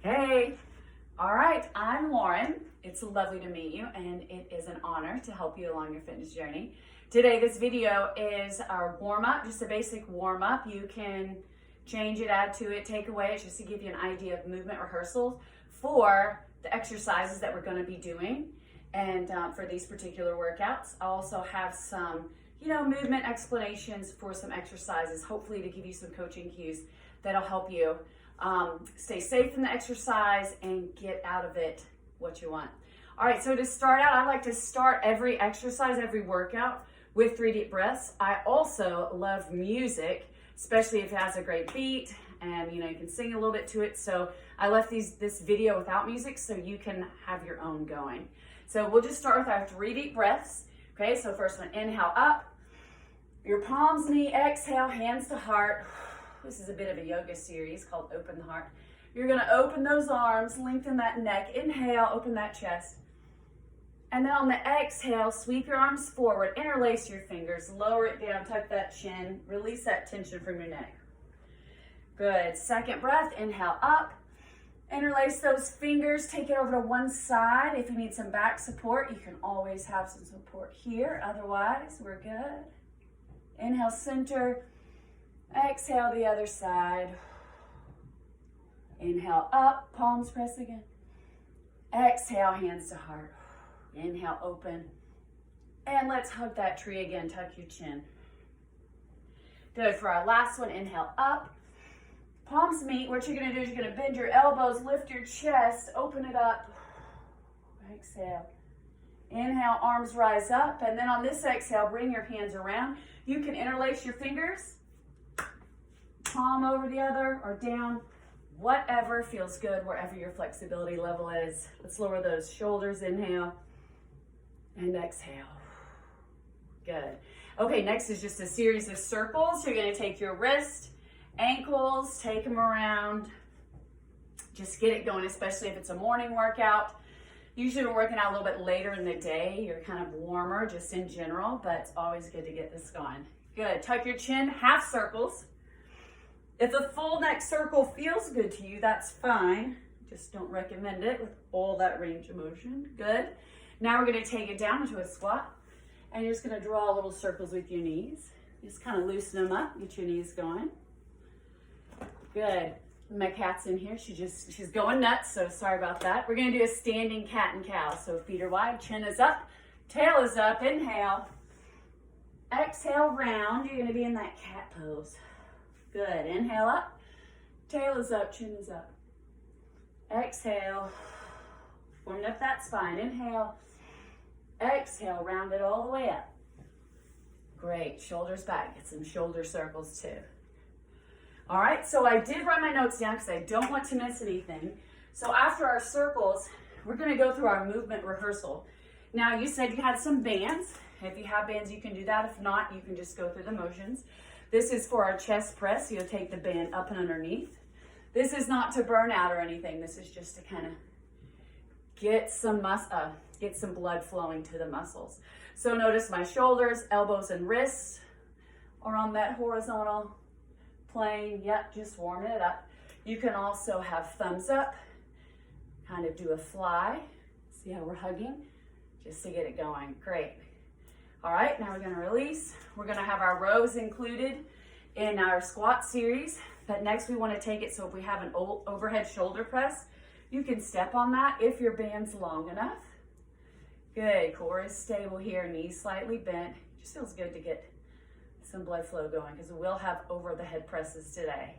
Hey, all right, I'm Lauren. It's lovely to meet you, and it is an honor to help you along your fitness journey. Today, this video is our warm-up, just a basic warm-up. You can change it, add to it, take away. It's just to give you an idea of movement rehearsals for the exercises that we're going to be doing, and for these particular workouts. I also have some, movement explanations for some exercises, hopefully to give you some coaching cues that'll help you stay safe in the exercise and get out of it what you want. All right, so to start out, I like to start every exercise, every workout with 3 deep breaths. I also love music, especially if it has a great beat and you can sing a little bit to it. So I left this video without music so you can have your own going. So we'll just start with our 3 deep breaths. Okay, so first one, inhale up, your palms knee, exhale, hands to heart. This is a bit of a yoga series called Open the Heart. You're going to open those arms, lengthen that neck. Inhale, open that chest. And then on the exhale, sweep your arms forward, interlace your fingers, lower it down, tuck that chin, release that tension from your neck. Good. Second breath, inhale up, interlace those fingers, take it over to one side. If you need some back support, you can always have some support here. Otherwise, we're good. Inhale, center. Exhale the other side. Inhale up, palms press again. Exhale, hands to heart. Inhale, open. And let's hug that tree again, tuck your chin. Good, for our last one, inhale up. Palms meet. What you're gonna do is you're gonna bend your elbows, lift your chest, open it up. Exhale. Inhale, arms rise up. And then on this exhale, bring your hands around. You can interlace your fingers, palm over the other or down, whatever feels good, wherever your flexibility level is. Let's lower those shoulders, inhale and exhale. Good. Okay, next is just a series of circles. You're gonna take your wrist, ankles, take them around. Just get it going, especially if it's a morning workout. Usually we're working out a little bit later in the day. You're kind of warmer just in general, but it's always good to get this going. Good, tuck your chin, half circles. If the full neck circle feels good to you, that's fine. Just don't recommend it with all that range of motion. Good. Now we're gonna take it down into a squat, and you're just gonna draw little circles with your knees. Just kind of loosen them up, get your knees going. Good. My cat's in here, she's going nuts, so sorry about that. We're gonna do a standing cat and cow. So feet are wide, chin is up, tail is up, inhale. Exhale, round, you're gonna be in that cat pose. Good, inhale up, tail is up, chin is up. Exhale, warming up that spine, inhale. Exhale, round it all the way up. Great, shoulders back, get some shoulder circles too. All right, so I did write my notes down because I don't want to miss anything. So after our circles, we're gonna go through our movement rehearsal. Now you said you had some bands. If you have bands, you can do that. If not, you can just go through the motions. This is for our chest press. You'll take the band up and underneath. This is not to burn out or anything. This is just to kind of get some blood flowing to the muscles. So notice my shoulders, elbows, and wrists are on that horizontal plane. Yep, just warming it up. You can also have thumbs up, kind of do a fly. See how we're hugging? Just to get it going. Great. All right, now we're gonna release. We're gonna have our rows included in our squat series, but next we wanna take it so if we have an overhead shoulder press, you can step on that if your band's long enough. Good, core is stable here, knees slightly bent. Just feels good to get some blood flow going because we'll have over the head presses today.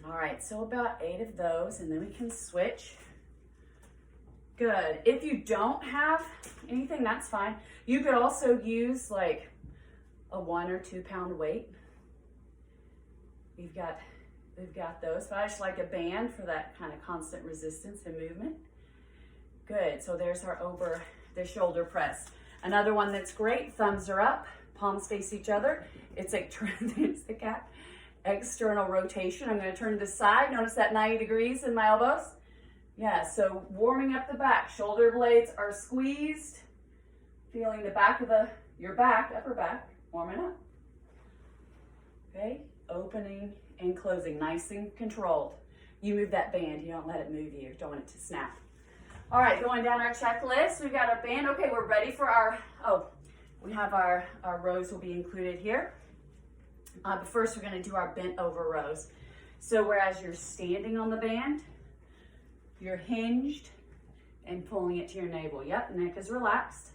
All right, so about 8 of those, and then we can switch. Good. If you don't have anything, that's fine. You could also use like a 1 or 2 pound weight. We've got those, but I just like a band for that kind of constant resistance and movement. Good. So there's our over the shoulder press. Another one that's great, thumbs are up, palms face each other. It's like, there's the cat. External rotation. I'm going to turn to the side. Notice that 90 degrees in my elbows. Yeah, so warming up the back. Shoulder blades are squeezed. Feeling the back of your back, upper back, warming up. Okay, opening and closing, nice and controlled. You move that band, you don't let it move you. Don't want it to snap. All right, going down our checklist, we've got our band. Okay, we're ready for our, we have our rows will be included here. But first we're gonna do our bent over rows. So whereas you're standing on the band, you're hinged and pulling it to your navel. Yep, neck is relaxed.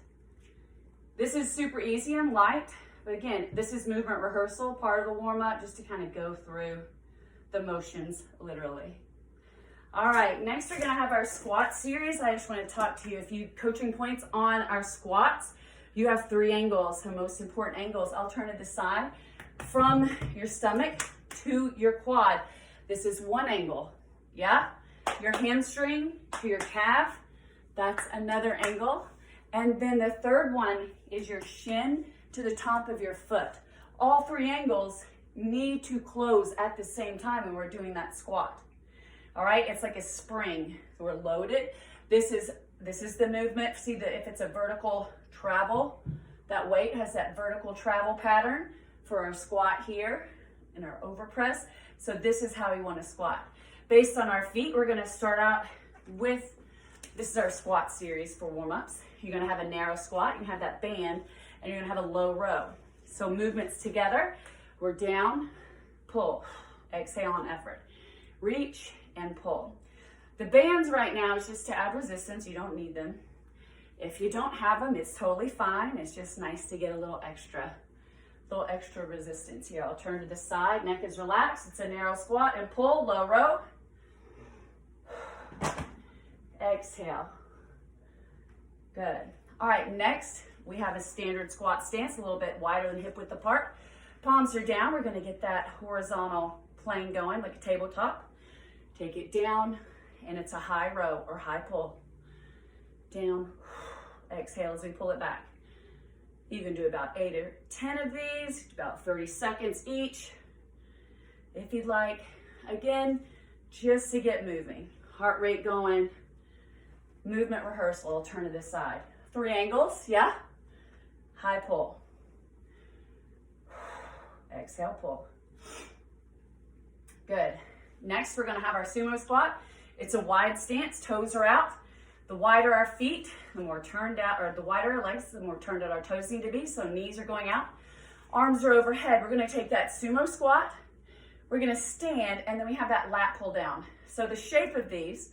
This is super easy and light, but again, this is movement rehearsal, part of the warm up, just to kind of go through the motions literally. All right, next we're gonna have our squat series. I just wanna talk to you a few coaching points on our squats. You have 3 angles, the most important angles. I'll turn to the side from your stomach to your quad. This is one angle, yeah? Your hamstring to your calf, that's another angle. And then the third one is your shin to the top of your foot. All 3 angles need to close at the same time when we're doing that squat. All right, it's like a spring. So we're loaded. This is the movement. See that if it's a vertical travel, that weight has that vertical travel pattern for our squat here and our over press. So this is how we want to squat. Based on our feet, we're gonna start out with, this is our squat series for warm-ups. You're gonna have a narrow squat, you have that band, and you're gonna have a low row. So movements together, we're down, pull, exhale on effort. Reach and pull. The bands right now is just to add resistance, you don't need them. If you don't have them, it's totally fine. It's just nice to get a little extra resistance here. I'll turn to the side, neck is relaxed. It's a narrow squat and pull, low row. Exhale. Good. All right, next we have a standard squat stance, a little bit wider than hip width apart. Palms are down. We're going to get that horizontal plane going like a tabletop. Take it down, and it's a high row or high pull. Down, exhale as we pull it back. You can do about 8 or 10 of these, about 30 seconds each, if you'd like. Again, just to get moving. Heart rate going, movement rehearsal. I'll turn to this side. 3 angles, yeah? High pull. Exhale, pull. Good. Next, we're gonna have our sumo squat. It's a wide stance, toes are out. The wider our feet, the more turned out, or the wider our legs, the more turned out our toes need to be, so knees are going out. Arms are overhead. We're gonna take that sumo squat. We're gonna stand, and then we have that lat pull down. So the shape of these,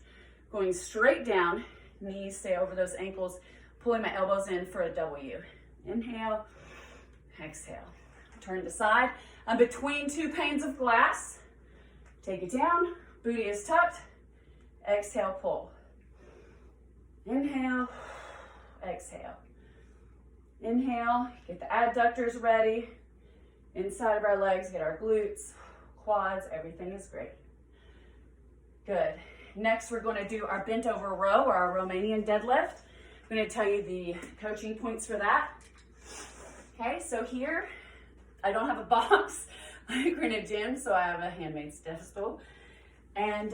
going straight down, knees stay over those ankles, pulling my elbows in for a W. Inhale, exhale. Turn to side. I'm between 2 panes of glass. Take it down, booty is tucked. Exhale, pull. Inhale, exhale. Inhale, get the adductors ready. Inside of our legs, get our glutes, quads, everything is great. Good. Next, we're going to do our bent over row or our Romanian deadlift. I'm going to tell you the coaching points for that. Okay, so here, I don't have a box like we're in a gym, so I have a handmade step stool. And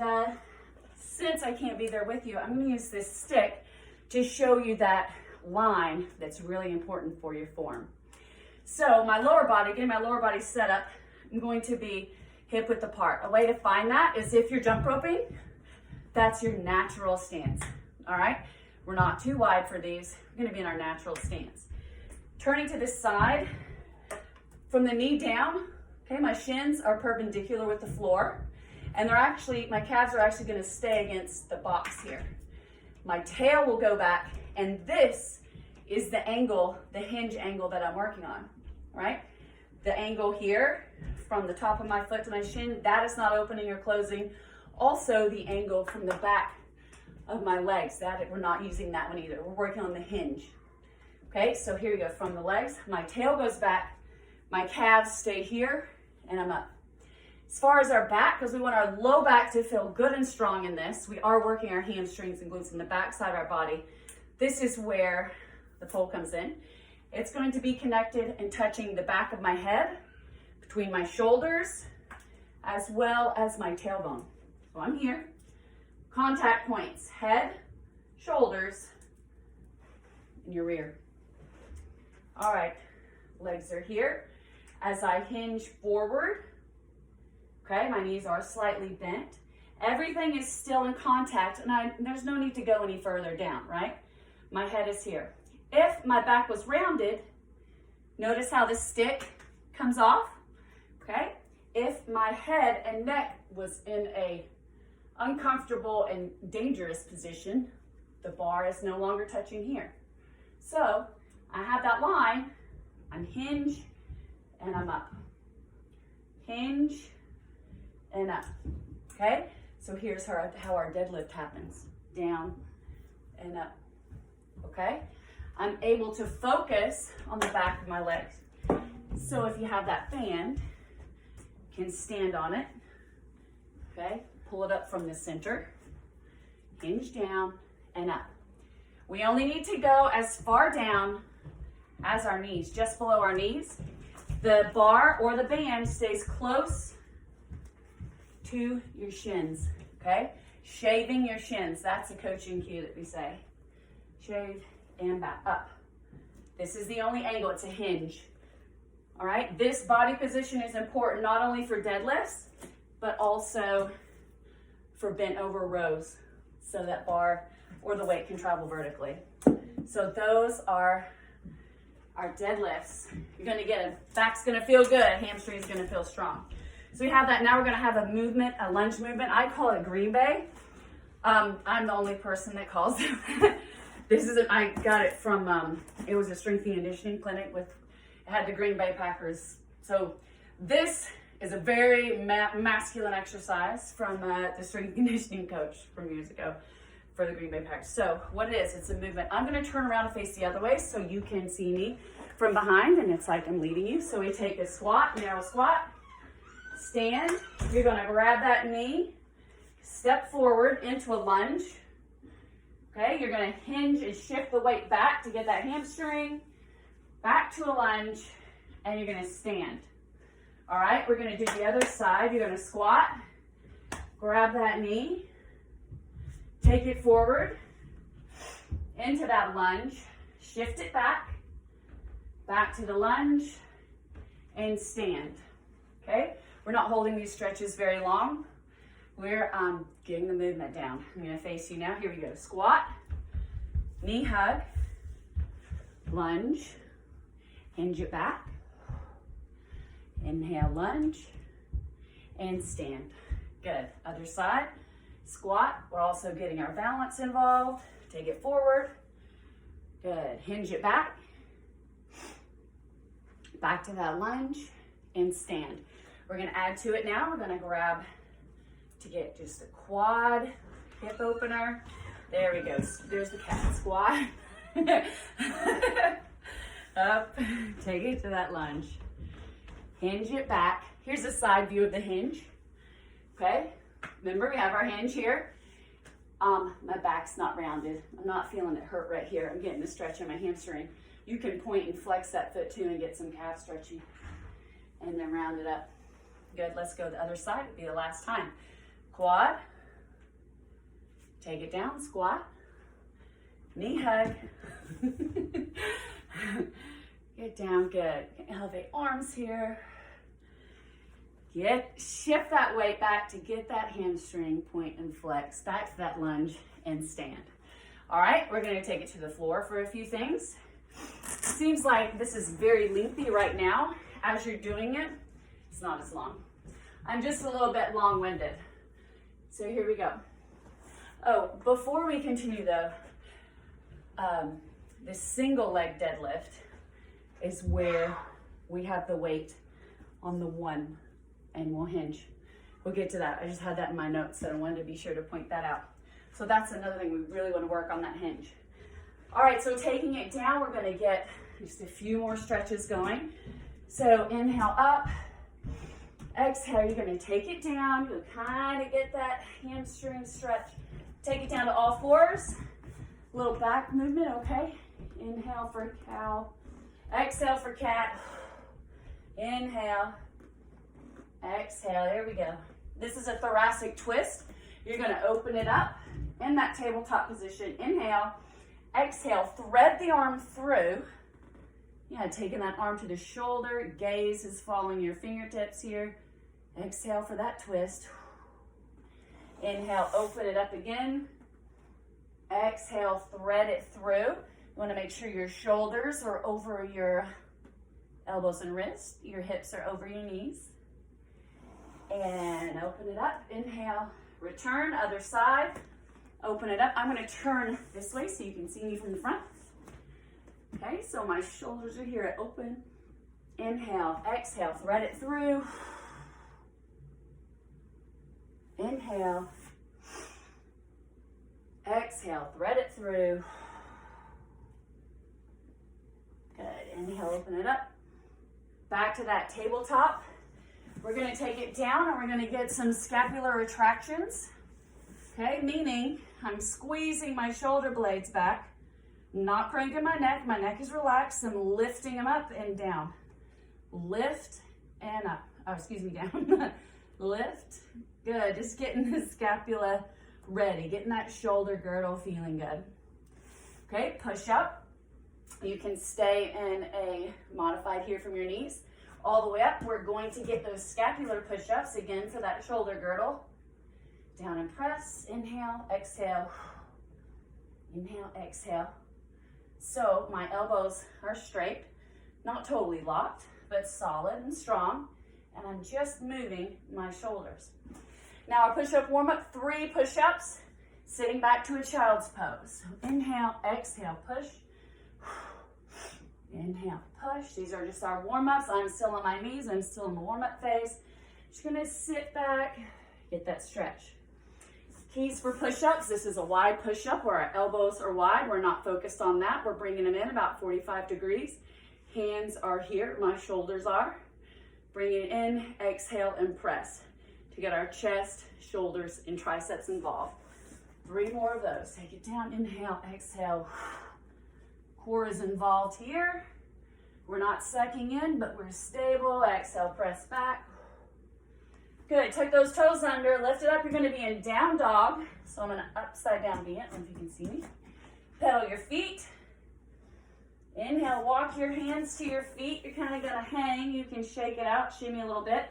since I can't be there with you, I'm going to use this stick to show you that line that's really important for your form. So my lower body, getting my lower body set up, I'm going to be hip width apart. A way to find that is if you're jump roping, that's your natural stance. All right, we're not too wide for these. We're going to be in our natural stance. Turning to the side, from the knee down, okay, my shins are perpendicular with the floor, and they're actually, my calves are actually going to stay against the box here. My tail will go back, and this is the angle, the hinge angle that I'm working on, right? The angle here from the top of my foot to my shin, that is not opening or closing. Also the angle from the back of my legs, that we're not using that one either. We're working on the hinge. Okay, so here we go, from the legs, my tail goes back, my calves stay here, and I'm up. As far as our back, because we want our low back to feel good and strong in this, we are working our hamstrings and glutes in the back side of our body. This is where the pole comes in. It's going to be connected and touching the back of my head, between my shoulders, as well as my tailbone. So I'm here. Contact points, head, shoulders, and your rear. All right, legs are here. As I hinge forward, okay, my knees are slightly bent. Everything is still in contact, and there's no need to go any further down, right? My head is here. If my back was rounded, notice how the stick comes off, okay? If my head and neck was in a uncomfortable and dangerous position, the bar is no longer touching here. So I have that line, I'm hinge and I'm up. Hinge and up, okay? So here's how our deadlift happens, down and up, okay? I'm able to focus on the back of my legs. So if you have that fan, you can stand on it, okay? Pull it up from the center, hinge down and up. We only need to go as far down as our knees, just below our knees. The bar or the band stays close to your shins, okay? Shaving your shins, that's a coaching cue that we say. Shave and back up. This is the only angle, it's a hinge. All right, this body position is important not only for deadlifts, but also for bent over rows, so that bar or the weight can travel vertically. So those are our deadlifts. You're gonna get them. Back's gonna feel good, hamstring's gonna feel strong. So we have that. Now we're gonna have a movement, a lunge movement. I call it Green Bay. I'm the only person that calls it that. I got it from, it was a strength and conditioning clinic it had the Green Bay Packers. So this is a very masculine exercise from the strength and conditioning coach from years ago for the Green Bay Packers. So what it is, it's a movement. I'm gonna turn around and face the other way so you can see me from behind, and it's like I'm leading you. So we take a squat, narrow squat, stand. You're gonna grab that knee, step forward into a lunge. Okay, you're gonna hinge and shift the weight back to get that hamstring, back to a lunge, and you're gonna stand. All right, we're gonna do the other side. You're gonna squat, grab that knee, take it forward into that lunge, shift it back to the lunge, and stand, okay? We're not holding these stretches very long. We're getting the movement down. I'm gonna face you now. Here we go. Squat, knee hug, lunge, hinge it back, inhale, lunge, and stand. Good. Other side, squat. We're also getting our balance involved. Take it forward. Good. Hinge it back to that lunge, and stand. We're gonna add to it now. We're gonna grab to get just a quad hip opener. There we go. There's the cat squat. Up, take it to that lunge. Hinge it back. Here's a side view of the hinge. Okay, remember we have our hinge here. My back's not rounded. I'm not feeling it hurt right here. I'm getting a stretch in my hamstring. You can point and flex that foot too and get some calf stretching. And then round it up. Good, let's go the other side. It'll be the last time. Quad, take it down, squat, knee hug, get down, good. Elevate arms here. Shift that weight back to get that hamstring, point and flex, back to that lunge and stand. All right, we're gonna take it to the floor for a few things. Seems like this is very lengthy right now. As you're doing it, it's not as long. I'm just a little bit long-winded. So here we go. Oh, before we continue though, the single leg deadlift is where we have the weight on the one and we'll hinge. We'll get to that. I just had that in my notes, so I wanted to be sure to point that out. So that's another thing we really want to work on, that hinge. All right, so taking it down, we're gonna get just a few more stretches going. So inhale up, exhale, you're gonna take it down. You'll kind of get that hamstring stretch. Take it down to all fours. Little back movement, okay? Inhale for cow. Exhale for cat. Inhale. Exhale, there we go. This is a thoracic twist. You're gonna open it up in that tabletop position. Inhale. Exhale, thread the arm through. Yeah, taking that arm to the shoulder. Gaze is following your fingertips here. Exhale for that twist. Inhale, open it up again. Exhale, thread it through. You want to make sure your shoulders are over your elbows and wrists. Your hips are over your knees. And open it up. Inhale, return, other side. Open it up. I'm going to turn this way so you can see me from the front. Okay, so my shoulders are here. Open. Inhale, exhale, thread it through. Inhale. Exhale, thread it through. Good. Inhale, open it up. Back to that tabletop. We're going to take it down and we're going to get some scapular retractions. Okay, meaning I'm squeezing my shoulder blades back, not cranking my neck. My neck is relaxed. I'm lifting them up and down. Lift and up. Oh, excuse me, down. Lift. Good. Just getting the scapula ready, getting that shoulder girdle feeling good. Okay, push up. You can stay in a modified here from your knees all the way up. We're going to get those scapular push-ups again for that shoulder girdle. Down and press. Inhale, exhale. Inhale, exhale. So my elbows are straight, not totally locked, but solid and strong. And I'm just moving my shoulders. Now our push-up warm-up, 3 push-ups, sitting back to a child's pose. So inhale, exhale, push. Inhale, push. These are just our warm-ups. I'm still on my knees. I'm still in the warm-up phase. Just gonna sit back, get that stretch. Keys for push-ups. This is a wide push-up where our elbows are wide. We're not focused on that. We're bringing them in about 45 degrees. Hands are here. My shoulders are. Bring it in, exhale, and press to get our chest, shoulders, and triceps involved. 3 more of those. Take it down. Inhale, exhale. Core is involved here. We're not sucking in, but we're stable. Exhale, press back. Good. Tuck those toes under. Lift it up. You're going to be in down dog. So I'm going to upside down be it. I don't know if you can see me. Pedal your feet. Inhale, walk your hands to your feet. You're kind of going to hang. You can shake it out, shimmy a little bit.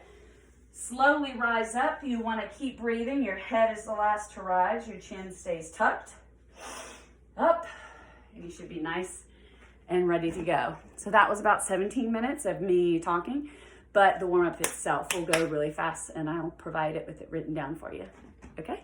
Slowly rise up. You want to keep breathing. Your head is the last to rise. Your chin stays tucked. Up. And you should be nice and ready to go. So that was about 17 minutes of me talking, but the warm-up itself will go really fast and I'll provide it with it written down for you. Okay?